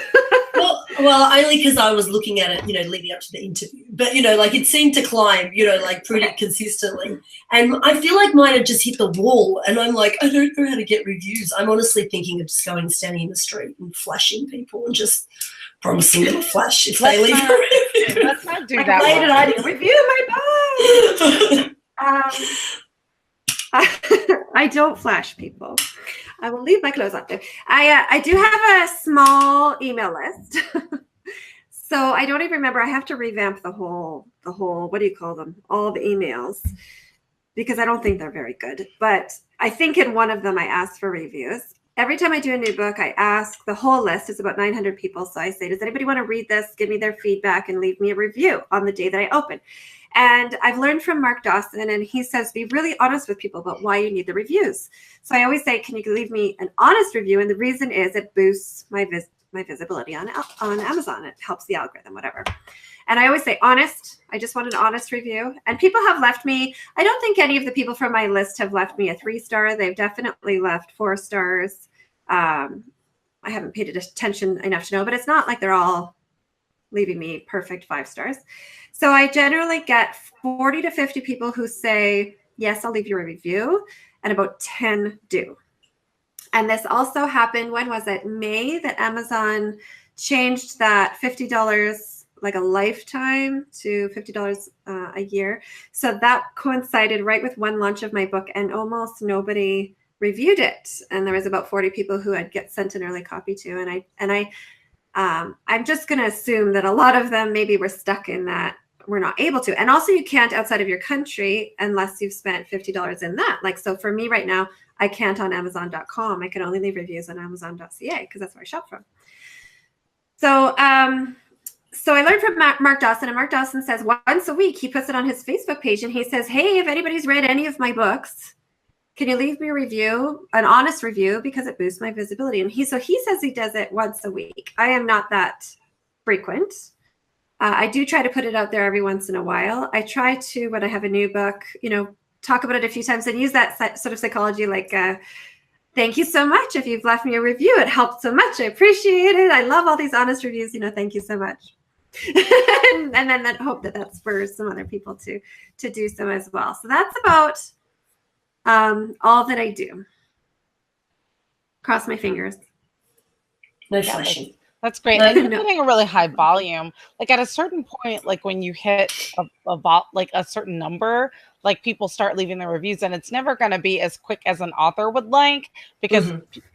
well, only because I was looking at it, leading up to the interview. But, like it seemed to climb, like pretty consistently. And I feel like mine have just hit the wall. And I'm like, I don't know how to get reviews. I'm honestly thinking of just going standing in the street and flashing people and just promising them a flash if they leave a review. Let's not do like, that. Why did I review my book? I don't flash people. I will leave my clothes up there. I do have a small email list. So I don't even remember. I have to revamp the whole, what do you call them? All the emails, because I don't think they're very good. But I think in one of them, I asked for reviews. Every time I do a new book, I ask the whole list. It's about 900 people. So I say, does anybody want to read this? Give me their feedback and leave me a review on the day that I open. And I've learned from Mark Dawson, and he says, be really honest with people about why you need the reviews. So I always say, can you leave me an honest review? And the reason is it boosts my visibility on Amazon. It helps the algorithm, whatever. And I always say honest. I just want an honest review. And people have left me, I don't think any of the people from my list have left me a 3-star. They've definitely left 4 stars. I haven't paid attention enough to know, but it's not like they're all leaving me perfect 5 stars. So I generally get 40 to 50 people who say, yes, I'll leave you a review, and about 10 do. And this also happened, when was it? May, that Amazon changed that $50 like a lifetime to $50 a year. So that coincided right with one launch of my book, and almost nobody reviewed it. And there was about 40 people who I'd get sent an early copy to. And I'm just going to assume that a lot of them maybe were stuck in that we're not able to. And also you can't outside of your country unless you've spent $50 in that. Like, so for me right now, I can't on Amazon.com. I can only leave reviews on Amazon.ca because that's where I shop from. So I learned from Mark Dawson, and Mark Dawson says once a week, he puts it on his Facebook page, and he says, hey, if anybody's read any of my books, can you leave me a review, an honest review, because it boosts my visibility. And he says he does it once a week. I am not that frequent. I do try to put it out there every once in a while. I try to, when I have a new book, talk about it a few times and use that sort of psychology, like, thank you so much. If you've left me a review, it helped so much. I appreciate it. I love all these honest reviews. Thank you so much. and then I hope that spurs some other people to do so as well. So that's about all that I do. Cross my fingers. No flashing. That's great. And you're getting a really high volume. Like at a certain point, like when you hit a certain number, like people start leaving their reviews, and it's never going to be as quick as an author would like, because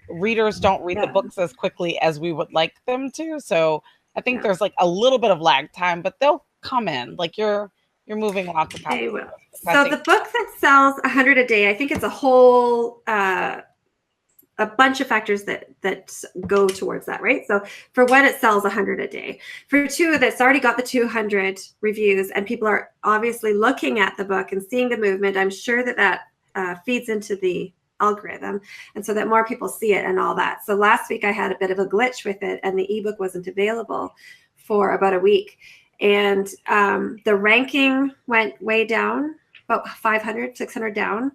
readers don't read the books as quickly as we would like them to. So I think there's like a little bit of lag time, but they'll come in. Like you're moving lots of copies. They will. So the book that sells 100 a day, I think it's a whole a bunch of factors that go towards that, right? So for one, it sells 100 a day. For two, that's already got the 200 reviews, and people are obviously looking at the book and seeing the movement. I'm sure that feeds into the algorithm, and so that more people see it and all that. So last week I had a bit of a glitch with it, and the ebook wasn't available for about a week, and the ranking went way down, about 500, 600 down.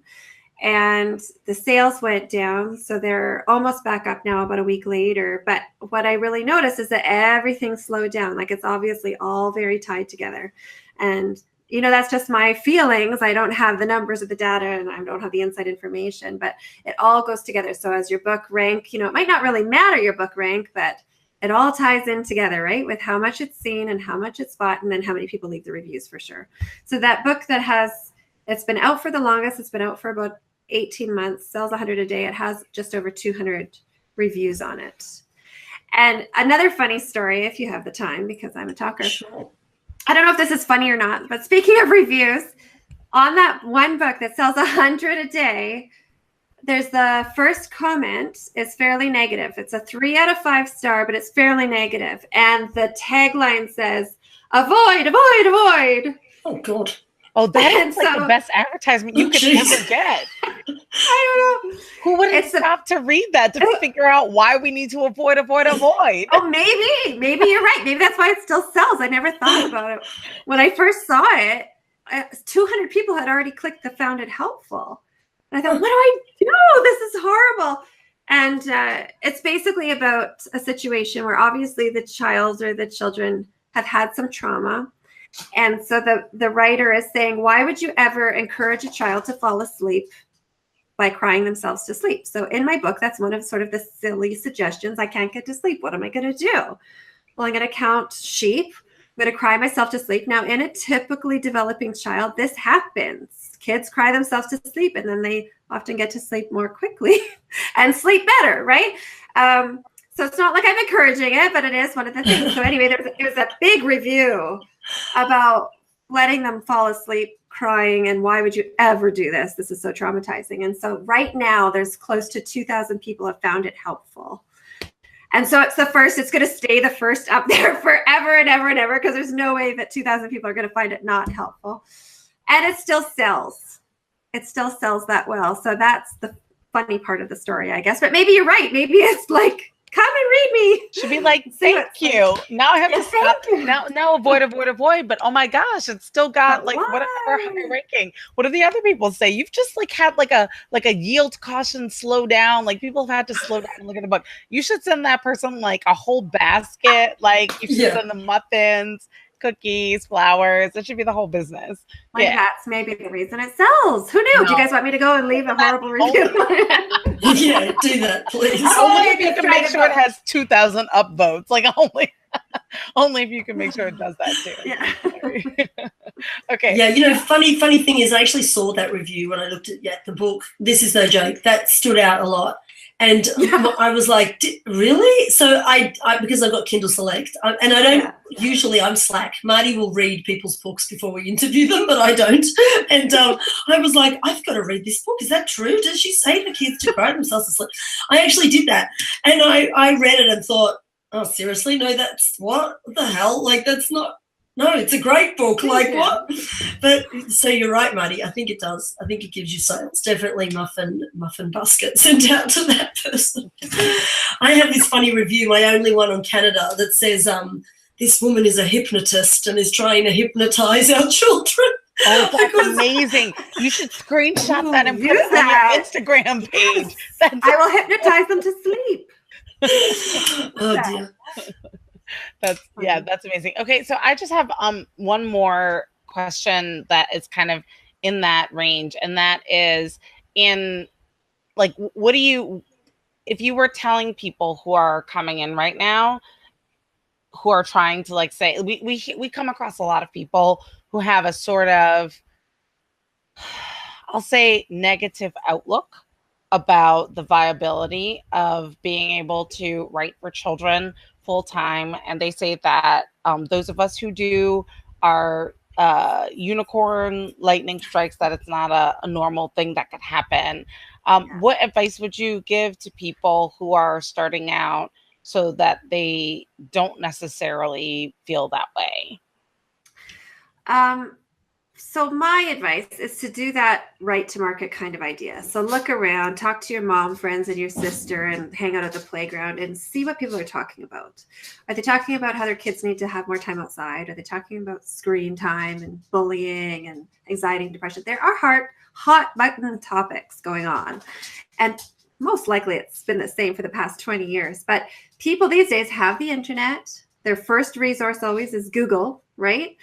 And the sales went down. So they're almost back up now about a week later. But what I really noticed is that everything slowed down. Like it's obviously all very tied together. And, that's just my feelings. I don't have the numbers or the data, and I don't have the inside information, but it all goes together. So as your book rank, it might not really matter your book rank, but it all ties in together, right? With how much it's seen and how much it's bought, and then how many people leave the reviews for sure. So that book it's been out for the longest. It's been out for about 18 months, sells 100 a day. It has just over 200 reviews on it. And another funny story, if you have the time, because I'm a talker. Sure. I don't know if this is funny or not, but speaking of reviews, on that one book that sells 100 a day, there's the first comment is fairly negative. It's a 3 out of 5 star, but it's fairly negative. And the tagline says, avoid, avoid, avoid. Oh, God. Oh, that is like the best advertisement you could ever get. I don't know. Who would have stopped to read that to figure out why we need to avoid, avoid, avoid? Oh, maybe you're right. Maybe that's why it still sells. I never thought about it. When I first saw it, 200 people had already clicked the found it helpful. And I thought, what do I do? This is horrible. And it's basically about a situation where obviously the child or the children have had some trauma. And so the writer is saying, why would you ever encourage a child to fall asleep by crying themselves to sleep? So in my book, that's one of sort of the silly suggestions. I can't get to sleep. What am I going to do? Well, I'm going to count sheep. I'm going to cry myself to sleep. Now, in a typically developing child, this happens. Kids cry themselves to sleep, and then they often get to sleep more quickly and sleep better, right? So it's not like I'm encouraging it, but it is one of the things. So anyway, there was a big review about letting them fall asleep crying and why would you ever do this? This is so traumatizing. And so right now there's close to 2,000 people have found it helpful. And so it's going to stay the first up there forever and ever and ever, because there's no way that 2,000 people are going to find it not helpful. And it still sells. It still sells that well. So that's the funny part of the story, I guess. But maybe you're right. Maybe it's like, come and read me. Should be like, thank you. Now I have to stop. Now avoid. But oh my gosh, it's still got like whatever high ranking. What do the other people say? You've just like had like a yield caution, slow down. Like people have had to slow down and look at the book. You should send that person like a whole basket. Like you should send them muffins, cookies, flowers. It should be the whole business. That's maybe the reason it sells. Who knew? Do you guys want me to go and leave a horrible review? Yeah, do that, please. Only if you can make sure it has 2,000 upvotes. Like only if you can make sure it does that too. Yeah. Okay. Yeah, funny thing is I actually saw that review when I looked at the book. This is no joke. That stood out a lot. And I was like, really? So I because I've got Kindle Select, and I don't usually, I'm slack. Marty will read people's books before we interview them, but I don't. And I was like, I've got to read this book. Is that true? Does she say for kids to cry themselves to sleep? I actually did that, and I read it and thought, oh, seriously? No, that's what the hell? Like that's not. No, it's a great book. Like what? But so you're right, Marty. I think it does. I think it gives you sales. Definitely muffin basket sent out to that person. I have this funny review, my only one on Canada, that says this woman is a hypnotist and is trying to hypnotize our children. Oh, that's amazing. You should screenshot that and put it on your Instagram page. I will hypnotize them to sleep. Oh dear. That's amazing. Okay, so I just have one more question that is kind of in that range, and that is in like, what do you, if you were telling people who are coming in right now who are trying to like say, we come across a lot of people who have a sort of, I'll say, negative outlook about the viability of being able to write for children full time, and they say that those of us who do are unicorn lightning strikes, that it's not a normal thing that could happen. What advice would you give to people who are starting out so that they don't necessarily feel that way? So my advice is to do that right to market kind of idea. So look around, talk to your mom, friends, and your sister, and hang out at the playground and see what people are talking about. Are they talking about how their kids need to have more time outside? Are they talking about screen time and bullying and anxiety and depression? There are hot button topics going on. And most likely it's been the same for the past 20 years. But people these days have the internet. Their first resource always is Google, right?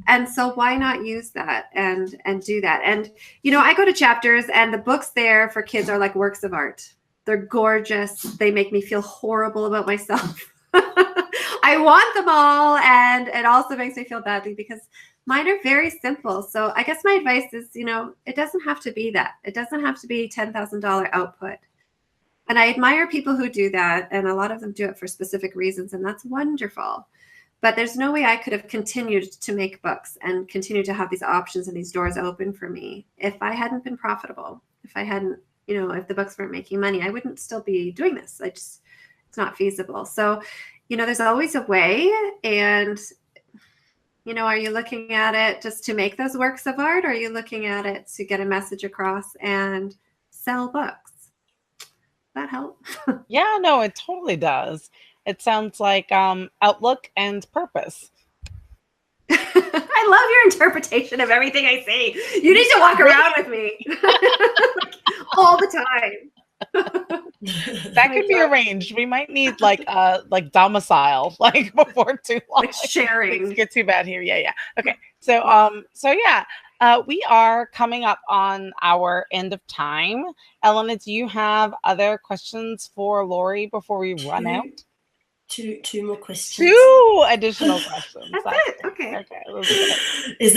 And so why not use that and do that? And, I go to chapters and the books there for kids are like works of art. They're gorgeous. They make me feel horrible about myself. I want them all. And it also makes me feel badly because mine are very simple. So I guess my advice is, it doesn't have to be that. It doesn't have to be $10,000 output. And I admire people who do that. And a lot of them do it for specific reasons. And that's wonderful. But there's no way I could have continued to make books and continue to have these options and these doors open for me if I hadn't been profitable. If I hadn't, if the books weren't making money, I wouldn't still be doing this. It's not feasible. So, there's always a way. And, are you looking at it just to make those works of art? Or are you looking at it to get a message across and sell books? That help? Yeah, no, it totally does. It sounds like outlook and purpose. I love your interpretation of everything I say. You need to walk around with me all the time. That could be arranged. We might need like domicile, like before too long. Like sharing. Things get too bad here. Yeah. Okay. So we are coming up on our end of time. Elena, do you have other questions for Laurie before we run out? Two more questions. 2 additional questions. That's it. Okay. Okay. Let's do it. Is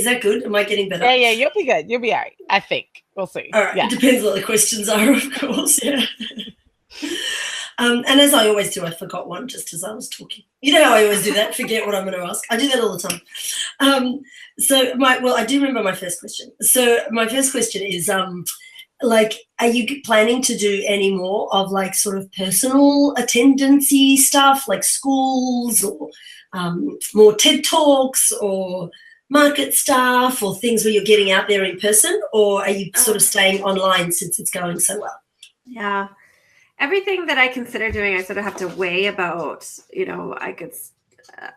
that good? Am I getting better? Yeah, you'll be good. You'll be all right. I think. We'll see. All right. Yeah. It depends what the questions are, of course. Yeah. And as I always do, I forgot one just as I was talking. You know how I always do that, forget what I'm going to ask. I do that all the time. I do remember my first question. So my first question is, are you planning to do any more of like sort of personal attendance-y stuff, like schools or more TED Talks or market stuff or things where you're getting out there in person, or are you sort of staying online since it's going so well? Yeah. Everything that I consider doing, I sort of have to weigh about, I could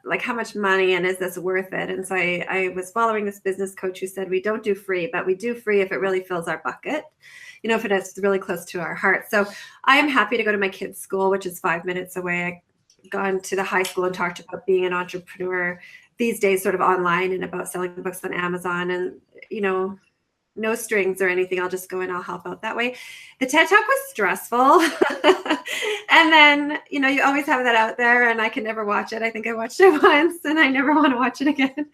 like how much money and is this worth it? And so I was following this business coach who said, we don't do free, but we do free if it really fills our bucket, if it is really close to our heart. So I am happy to go to my kids' school, which is 5 minutes away. I've gone to the high school and talked about being an entrepreneur these days, sort of online, and about selling books on Amazon, and, no strings or anything. I'll just go and I'll help out that way. The TED Talk was stressful. And then, you always have that out there, and I can never watch it. I think I watched it once and I never want to watch it again.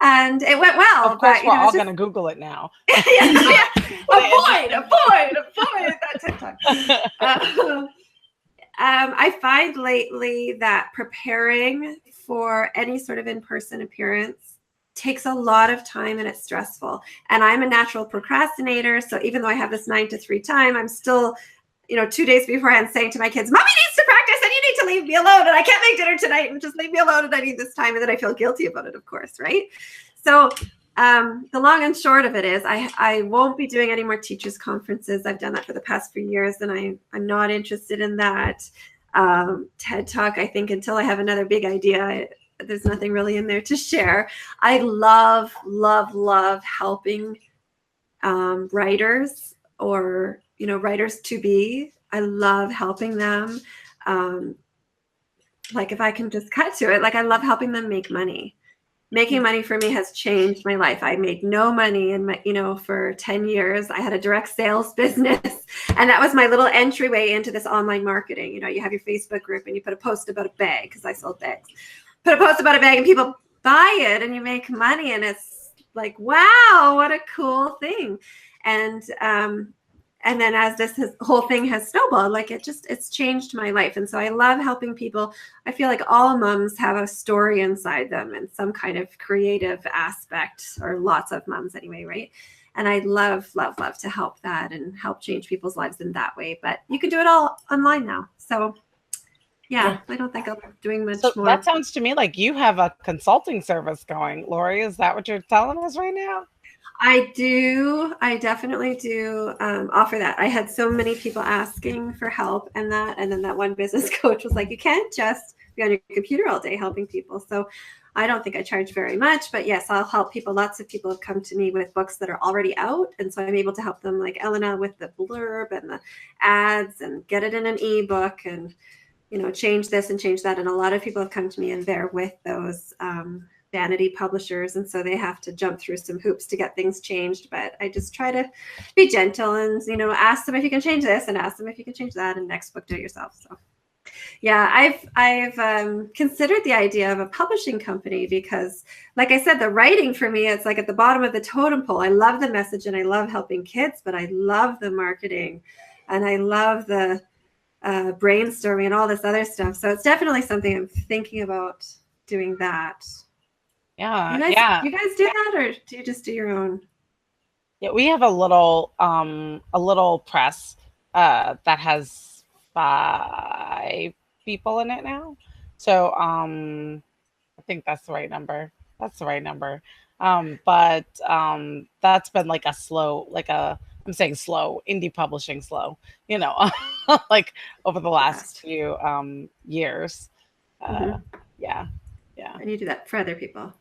And it went well. Of course, we're all going to Google it now. Yeah. Avoid that TED Talk. I find lately that preparing for any sort of in-person appearance takes a lot of time and it's stressful. And I'm a natural procrastinator. So even though I have this 9 to 3 time, I'm still, 2 days beforehand saying to my kids, Mommy needs to practice and you need to leave me alone. And I can't make dinner tonight and just leave me alone. And I need this time. And then I feel guilty about it, of course. Right. So the long and short of it is I won't be doing any more teachers conferences. I've done that for the past few years and I'm not interested in that. TED Talk, I think until I have another big idea, there's nothing really in there to share. I love helping writers or, writers to be. I love helping them. Like if I can just cut to it, like I love helping them make money. Making money for me has changed my life. I made no money in my, for 10 years. I had a direct sales business, and that was my little entryway into this online marketing. You have your Facebook group and you put a post about a bag, because I sold bags. Put a post about a bag and people buy it and you make money, and it's like, wow, what a cool thing. And then as this whole thing has snowballed, like it's changed my life. And so I love helping people. I feel like all moms have a story inside them and some kind of creative aspect, or lots of moms anyway, right? And I love to help that and help change people's lives in that way. But you can do it all online now. So yeah, I don't think I'm doing much more. That sounds to me like you have a consulting service going, Laurie. Is that what you're telling us right now? I do. I definitely do offer that. I had so many people asking for help and then that one business coach was like, you can't just be on your computer all day helping people. So I don't think I charge very much, but yes, I'll help people. Lots of people have come to me with books that are already out. And so I'm able to help them, like Elena, with the blurb and the ads and get it in an ebook and, change this and change that. And a lot of people have come to me and they're with those vanity publishers. And so they have to jump through some hoops to get things changed. But I just try to be gentle and, ask them if you can change this and ask them if you can change that, and next book, do it yourself. So yeah, I've considered the idea of a publishing company because, like I said, the writing for me, it's like at the bottom of the totem pole. I love the message and I love helping kids, but I love the marketing and I love the brainstorming and all this other stuff. So it's definitely something I'm thinking about doing that. Yeah. You guys do that, or do you just do your own? Yeah, we have a little press that has 5 people in it now. So I think that's the right number. But that's been like a slow, I'm saying slow, indie publishing slow, like over the last few years. Yeah. And you do that for other people.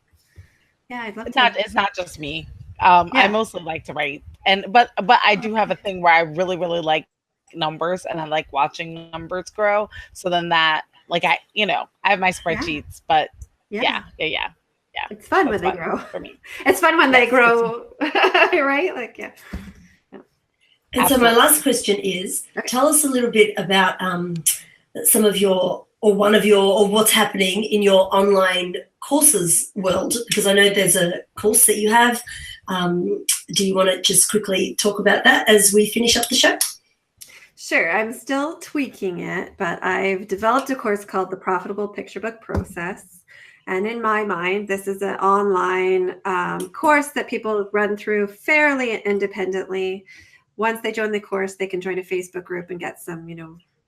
Yeah, I'd love It's not just me. I mostly like to write, but I do have a thing where I really, really like numbers, and I like watching numbers grow. So then that, I have my spreadsheets, but yeah. It's fun when they grow. For me, it's fun when they grow, right? And so my last question is, tell us a little bit about some of your or what's happening in your online courses world, because I know there's a course that you have. Do you want to just quickly talk about that as we finish up the show? Sure. I'm still tweaking it, but I've developed a course called The Profitable Picture Book Process. And in my mind, this is an online course that people run through fairly independently. Once they join the course, they can join a Facebook group and get some,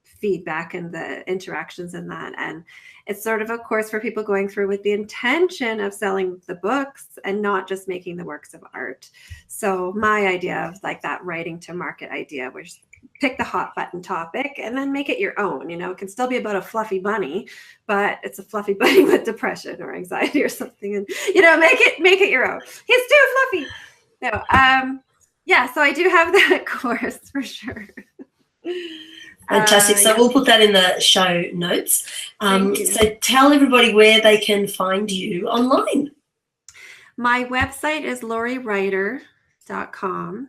feedback and the interactions in that. And it's sort of a course for people going through with the intention of selling the books and not just making the works of art. So my idea of like that writing to market idea, which pick the hot button topic and then make it your own. It can still be about a fluffy bunny, but it's a fluffy bunny with depression or anxiety or something. And make it your own. He's too fluffy. No, yeah. So I do have that course for sure. Fantastic. So we'll put that in the show notes. So tell everybody where they can find you online. My website is lauriewriter.com.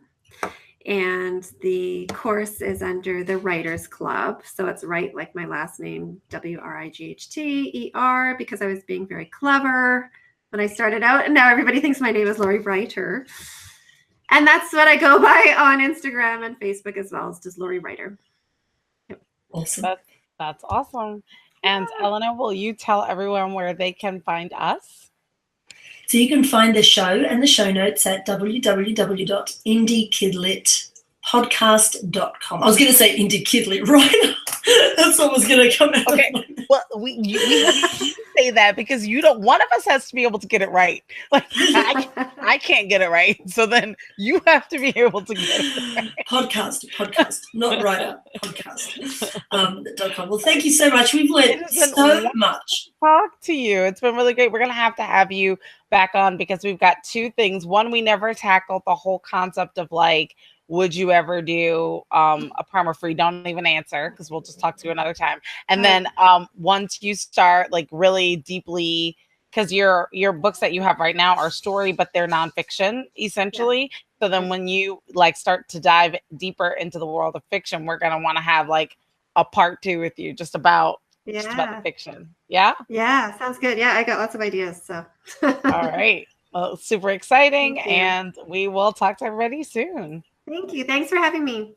And the course is under the Writers Club. So it's Wright, like my last name, WRIGHTER, because I was being very clever when I started out. And now everybody thinks my name is Laurie Writer. And that's what I go by on Instagram and Facebook as well. It's just Laurie Writer. Yep. Awesome. That's awesome. And Elena, will you tell everyone where they can find us? So you can find the show and the show notes at www.indiekidlitpodcast.com. I was going to say Indie Kidlit, right? That's what was going to come out. Okay. Well, we have to say that because one of us has to be able to get it right. Like I can't get it right. So then you have to be able to get it right. Podcast, not writer, podcast.com. Well, thank you so much. We've learned so much. Talk to you. It's been really great. We're going to have you back on because we've got two things. One, we never tackled the whole concept of like, would you ever do a primer free? Don't even answer because we'll just talk to you another time. And then once you start like really deeply, because your books that you have right now are story, but they're nonfiction essentially. Yeah. So then when you like start to dive deeper into the world of fiction, we're going to want to have like a part 2 with you just about the fiction. Yeah. Yeah. Sounds good. Yeah. I got lots of ideas. So. All right. Well, super exciting. And we will talk to everybody soon. Thank you. Thanks for having me.